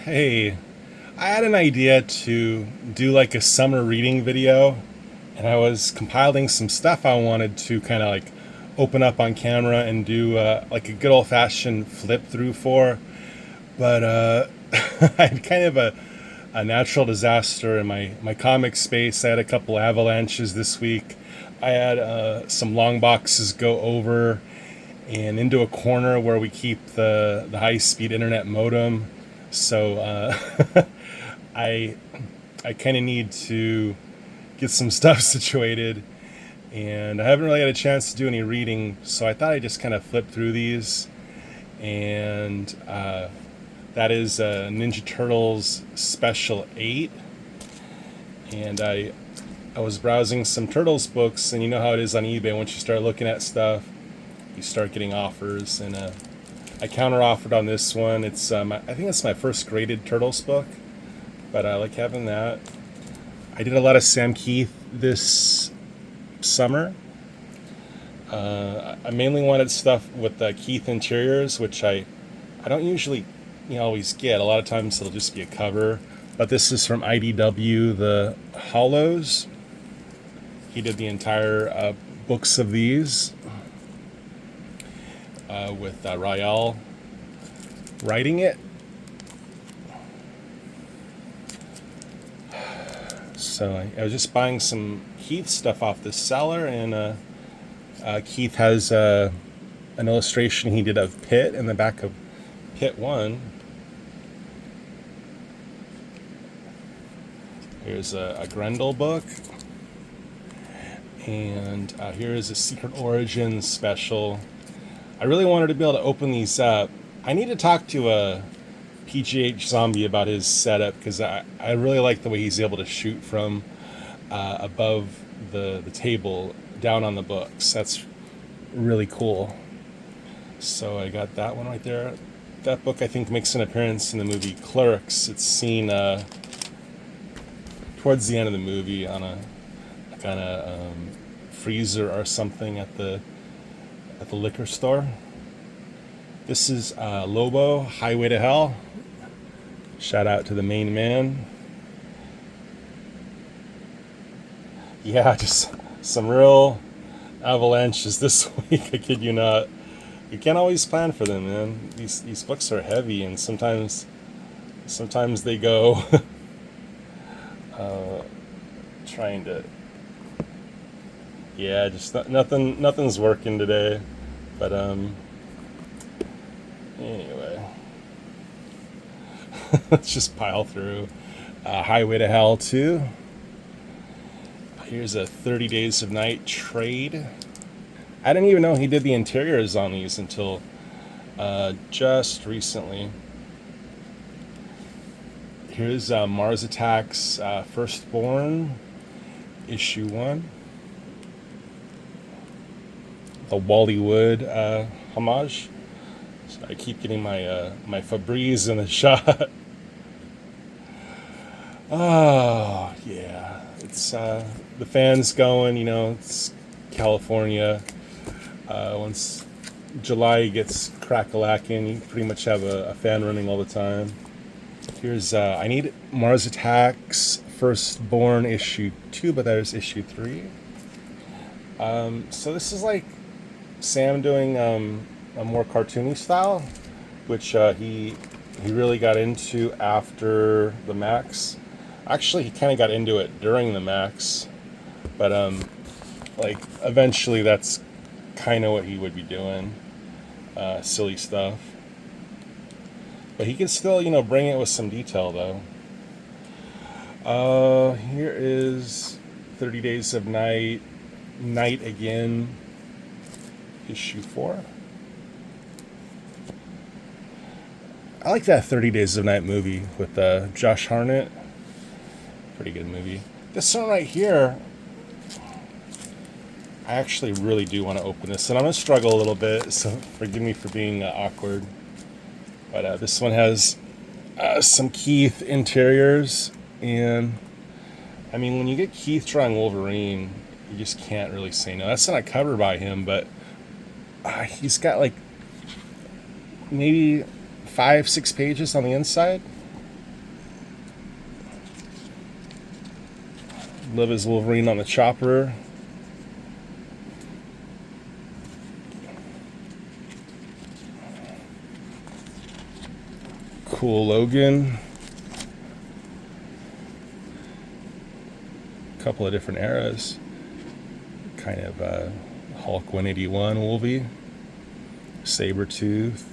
Hey, I had an idea to do like a summer reading video, and I was compiling some stuff I wanted to kind of like open up on camera and do like a good old fashioned flip through for. But I had kind of a natural disaster in my comic space. I had a couple avalanches this week. I had some long boxes go over and into a corner where we keep the high speed internet modem. So I I kind of need to get some stuff situated, and I haven't really had a chance to do any reading. So I thought I'd just kind of flip through these, and that is Ninja Turtles Special 8, and I was browsing some Turtles books, and you know how it is on eBay. Once you start looking at stuff, you start getting offers, and I counter offered on this one. It's I think it's my first graded Turtles book, but I like having that. I did a lot of Sam Keith this summer. I mainly wanted stuff with Keith interiors, which I don't usually always get. A lot of times it'll just be a cover, but this is from IDW, the Hollows. He did the entire books of these with Rael writing it. So I was just buying some Keith stuff off the seller, and Keith has an illustration he did of Pit in the back of Pit 1. Here's a Grendel book. And here is a Secret Origins special. I really wanted to be able to open these up. I need to talk to a PGH Zombie about his setup, because I really like the way he's able to shoot from above the table down on the books. That's really cool. So I got that one right there. That book, I think, makes an appearance in the movie Clerks. It's seen towards the end of the movie on a kind of freezer or something at the liquor store. This is Lobo, Highway to Hell. Shout out to the main man. Yeah, just some real avalanches this week. I kid you not. You can't always plan for them, man. These books are heavy, and sometimes they go trying to. Yeah, just nothing's working today. But anyway, let's just pile through. Highway to Hell 2. Here's a 30 Days of Night trade. I didn't even know he did the interiors on these until just recently. Here's Mars Attacks Firstborn, issue 1. The Wally Wood homage. So I keep getting my Febreze in the shot. Oh yeah, it's the fans going. It's California. Once July gets crack-a-lacking, you pretty much have a fan running all the time. Here's I need Mars Attacks Firstborn issue 2, but there's issue 3. So this is like Sam doing a more cartoony style, which he really got into after the Max. Actually, he kind of got into it during the Max, but like eventually that's kind of what he would be doing, silly stuff. But he can still, bring it with some detail though. Here is 30 Days of Night, Night Again, issue 4. I like that 30 Days of Night movie with Josh Hartnett. Pretty good movie. This one right here, I actually really do want to open this, and I'm going to struggle a little bit, so forgive me for being awkward. But this one has some Keith interiors, and I mean, when you get Keith drawing Wolverine, you just can't really say no. That's not a cover by him, but he's got like maybe 5-6 pages on the inside. Love his Wolverine on the chopper. Cool Logan. Couple of different eras. Kind of Hulk 181 Wolvie. Sabretooth.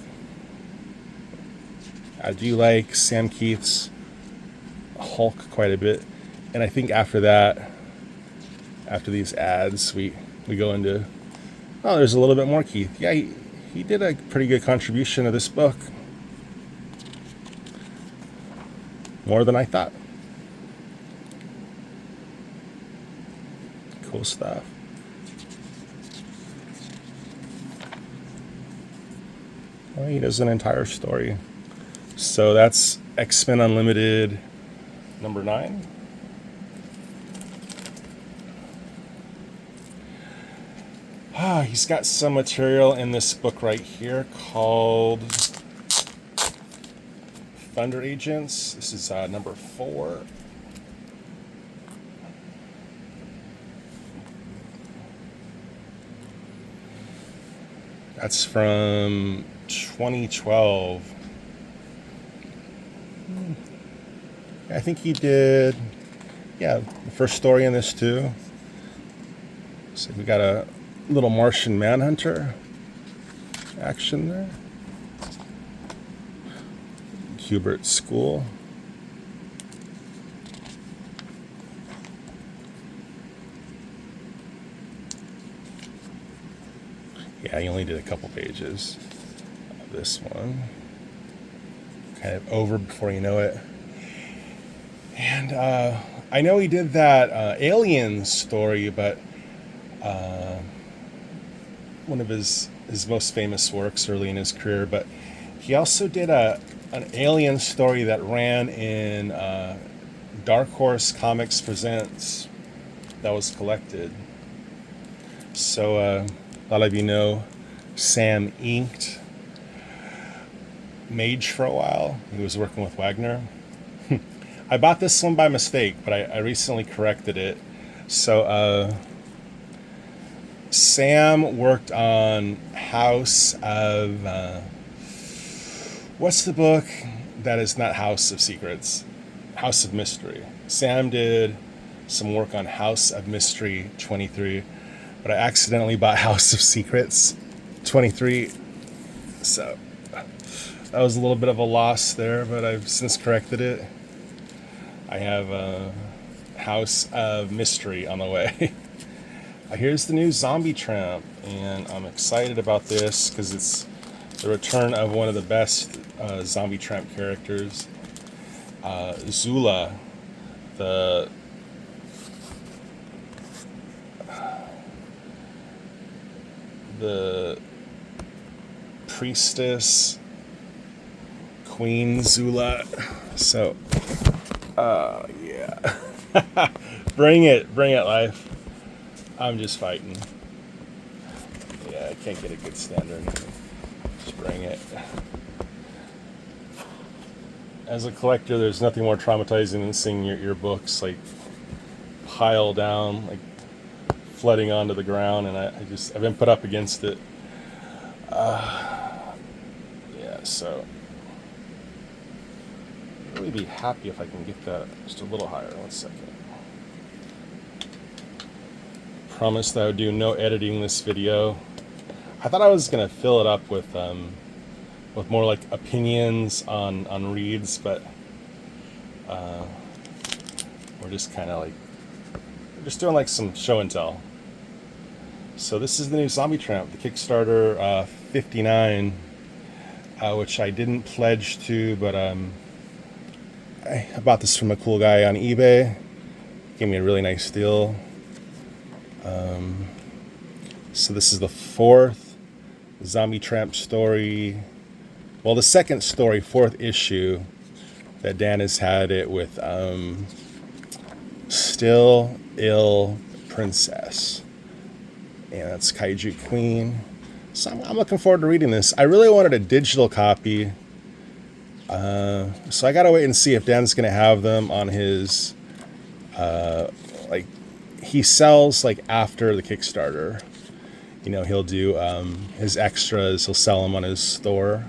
I do like Sam Keith's Hulk quite a bit. And I think after that, after these ads, we go into, oh, there's a little bit more Keith. Yeah, he did a pretty good contribution to this book. More than I thought. Cool stuff. Well, he does an entire story. So that's X-Men Unlimited number 9. He's got some material in this book right here called Thunder Agents. This is number 4. That's from 2012. I think he did, yeah, the first story in this too. So we got a little Martian Manhunter action there. Hubert School. Yeah, he only did a couple pages of this one. Kind of over before you know it. And I know he did that Alien story, but one of his most famous works early in his career. But he also did an Alien story that ran in Dark Horse Comics Presents that was collected. So a lot of you know Sam inked Mage for a while. He was working with Wagner. I bought this one by mistake, but I recently corrected it. So Sam worked on House of... what's the book that is not House of Secrets? House of Mystery. Sam did some work on House of Mystery 23, but I accidentally bought House of Secrets 23. So that was a little bit of a loss there, but I've since corrected it. I have House of Mystery on the way. Here's the new Zombie Tramp, and I'm excited about this because it's the return of one of the best Zombie Tramp characters, Zula, the priestess, Queen Zula. So, yeah. Bring it, life. I'm just fighting. Yeah, I can't get a good standard. Just bring it. As a collector, there's nothing more traumatizing than seeing your books like pile down, like flooding onto the ground, and I've been put up against it. Yeah, so I'd really be happy if I can get that just a little higher. 1 second. Promised I would do no editing this video. I thought I was gonna fill it up with more like opinions on reads, but we're just kind of like doing like some show and tell. So this is the new Zombie Tramp, the Kickstarter 59, which I didn't pledge to, but I bought this from a cool guy on eBay. Gave me a really nice deal. So this is the 4th Zombie Tramp story. Well, the second story, 4th issue, that Dan has had it with Still Ill Princess. And that's Kaiju Queen. So I'm looking forward to reading this. I really wanted a digital copy. So I gotta wait and see if Dan's gonna have them on his like he sells like after the Kickstarter. He'll do his extras. He'll sell them on his store.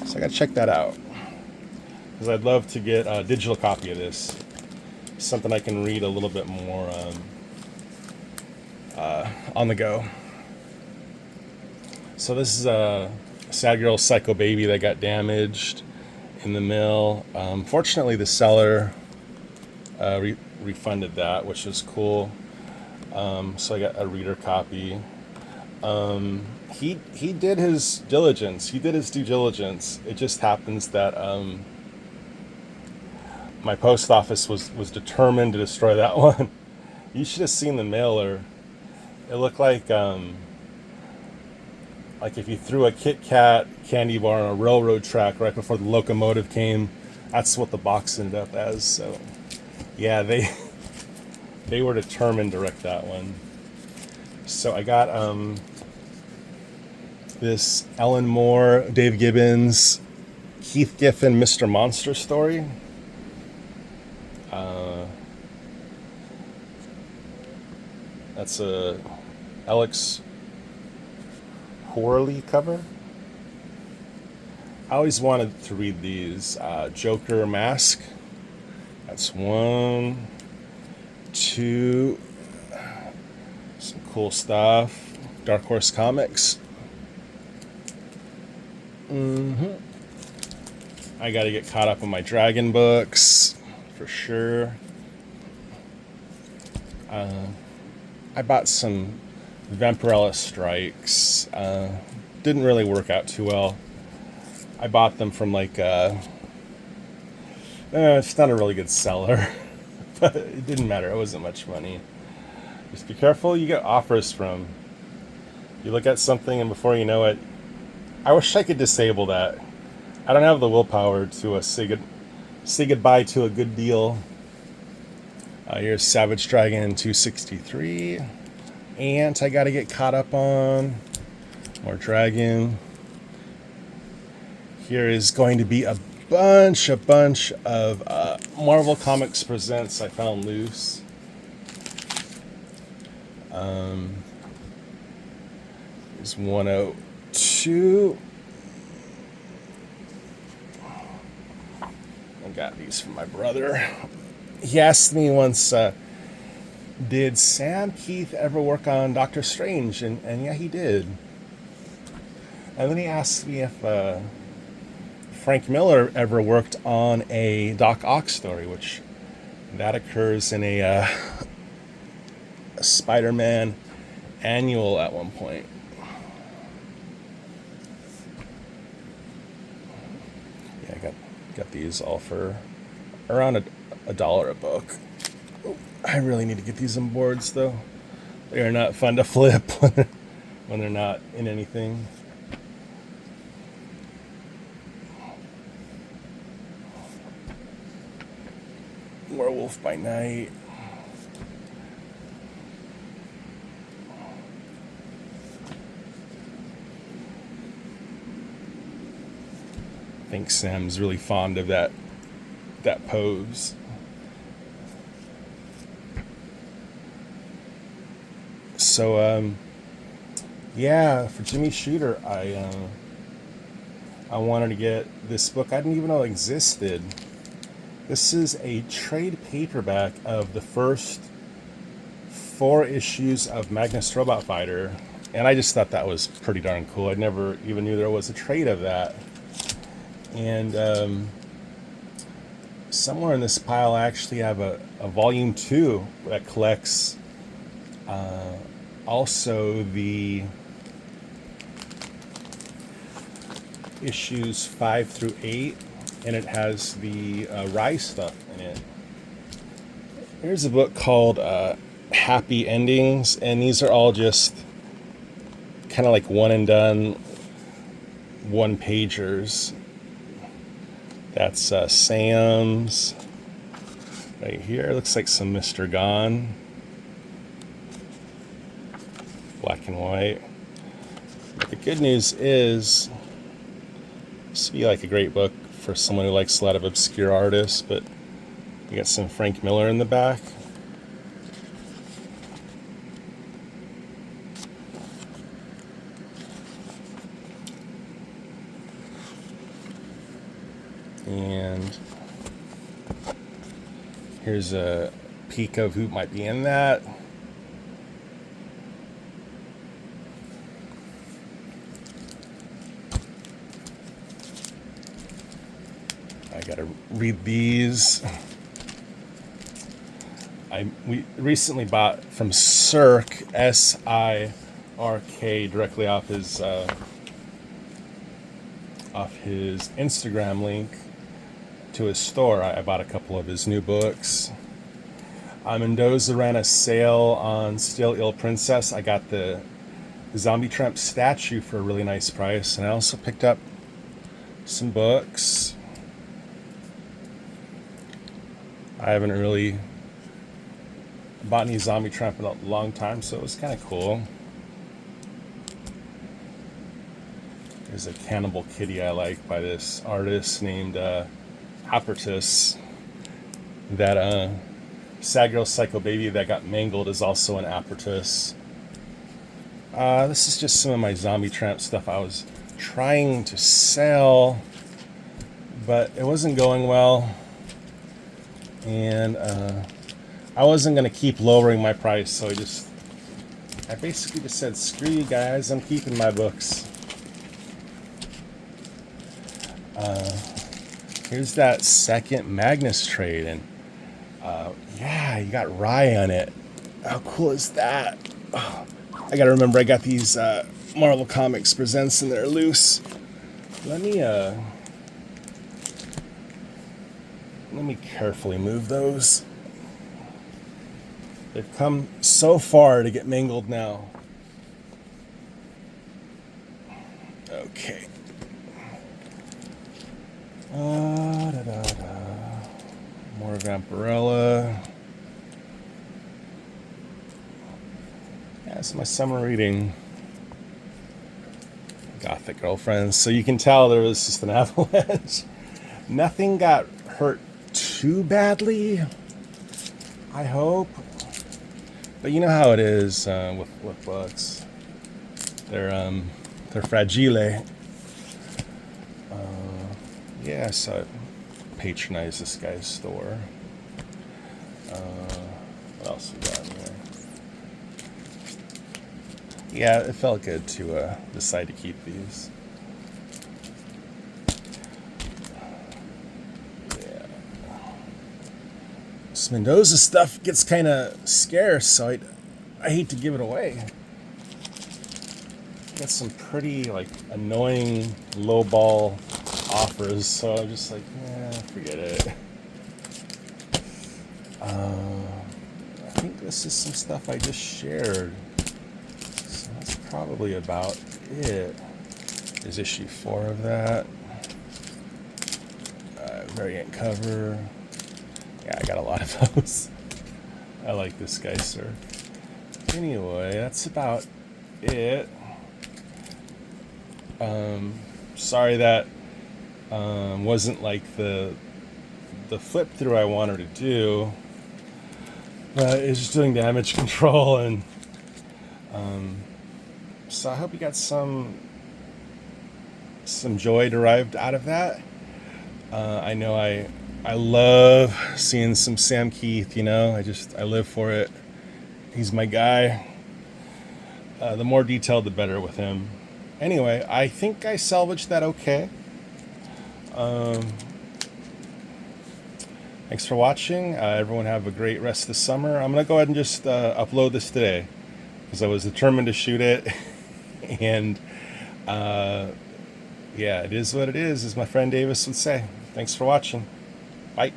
So I gotta check that out because I'd love to get a digital copy of this. Something I can read a little bit more on the go. So this is a Sad Girl Psycho Baby that got damaged in the mail. Fortunately, the seller refunded that, which was cool. So I got a reader copy. He did his diligence. He did his due diligence. It just happens that my post office was determined to destroy that one. You should have seen the mailer. It looked like if you threw a Kit Kat candy bar on a railroad track right before the locomotive came. That's what the box ended up as. So yeah, they were determined to wreck that one. So I got this Ellen Moore, Dave Gibbons, Keith Giffen, Mr. Monster story. That's a Alex Horley cover. I always wanted to read these. Joker Mask. That's 1, 2. Some cool stuff. Dark Horse Comics. I gotta get caught up on my Dragon books for sure. I bought some Vampirella Strikes. Didn't really work out too well. I bought them from like it's not a really good seller, but it didn't matter. It wasn't much money. Just be careful you get offers from. You look at something and before you know it, I wish I could disable that. I don't have the willpower to say goodbye to a good deal. Here's Savage Dragon 263. Ant I gotta get caught up on. More Dragon. Here is going to be a bunch of Marvel Comics Presents I found loose. Here's 102. I got these from my brother. He asked me once, did Sam Keith ever work on Doctor Strange? And yeah, he did. And then he asked me if Frank Miller ever worked on a Doc Ock story, which that occurs in a Spider-Man annual at one point. Yeah, I got these all for around $1 a book. I really need to get these on boards though. They are not fun to flip when they're not in anything. Werewolf by Night. I think Sam's really fond of that pose. So yeah, for Jimmy Shooter, I wanted to get this book. I didn't even know it existed. This is a trade paperback of the first 4 issues of Magnus Robot Fighter, and I just thought that was pretty darn cool. I never even knew there was a trade of that. And somewhere in this pile, I actually have a volume 2 that collects also the issues 5 through 8, and it has the Rise stuff in it. Here's a book called Happy Endings, and these are all just kind of like one and done, one pagers. That's Sam's right here. Looks like some Mr. Gone. Black and white. But the good news is, this would be like a great book for someone who likes a lot of obscure artists, but you got some Frank Miller in the back. And here's a peek of who might be in that. I gotta read these. We recently bought from Sirk, SIRK, directly off his Instagram link to his store. I bought a couple of his new books. Mendoza ran a sale on Still Ill Princess. I got the Zombie Tramp statue for a really nice price, and I also picked up some books. I haven't really bought any Zombie Tramp in a long time, so it was kind of cool. There's a Cannibal Kitty I like by this artist named Appertus. That Sad Girl Psycho Baby that got mangled is also an Appertus. This is just some of my Zombie Tramp stuff I was trying to sell, but it wasn't going well. And I wasn't going to keep lowering my price, so I basically just said, screw you guys, I'm keeping my books. Here's that second Magnus trade, and yeah, you got Rye on it. How cool is that? Oh, I gotta remember I got these Marvel Comics Presents and they're loose. Let me carefully move those. They've come so far to get mangled now. Okay. More Vampirella. Yeah, it's my summer reading. Gothic Girlfriends. So you can tell there was just an avalanche. Nothing got hurt too badly, I hope. But you know how it is with books. They're fragile. Yeah, so I patronize this guy's store. What else we got in here? Yeah, it felt good to decide to keep these. Yeah. This Mendoza stuff gets kind of scarce, so I hate to give it away. Got some pretty annoying lowball offers, so I'm just like, forget it. I think this is some stuff I just shared, so that's probably about it. There's issue 4 of that. Variant cover. Yeah, I got a lot of those. I like this guy, sir. Anyway, that's about it. Sorry that wasn't like the flip through I wanted to do, but it's just doing damage control, and so I hope you got some joy derived out of that. I know I love seeing some Sam Keith. I live for it. He's my guy. The more detailed, the better with him. Anyway, I think I salvaged that okay. Thanks for watching. Everyone have a great rest of the summer. I'm going to go ahead and just upload this today because I was determined to shoot it. And yeah, it is what it is, as my friend Davis would say. Thanks for watching. Bye.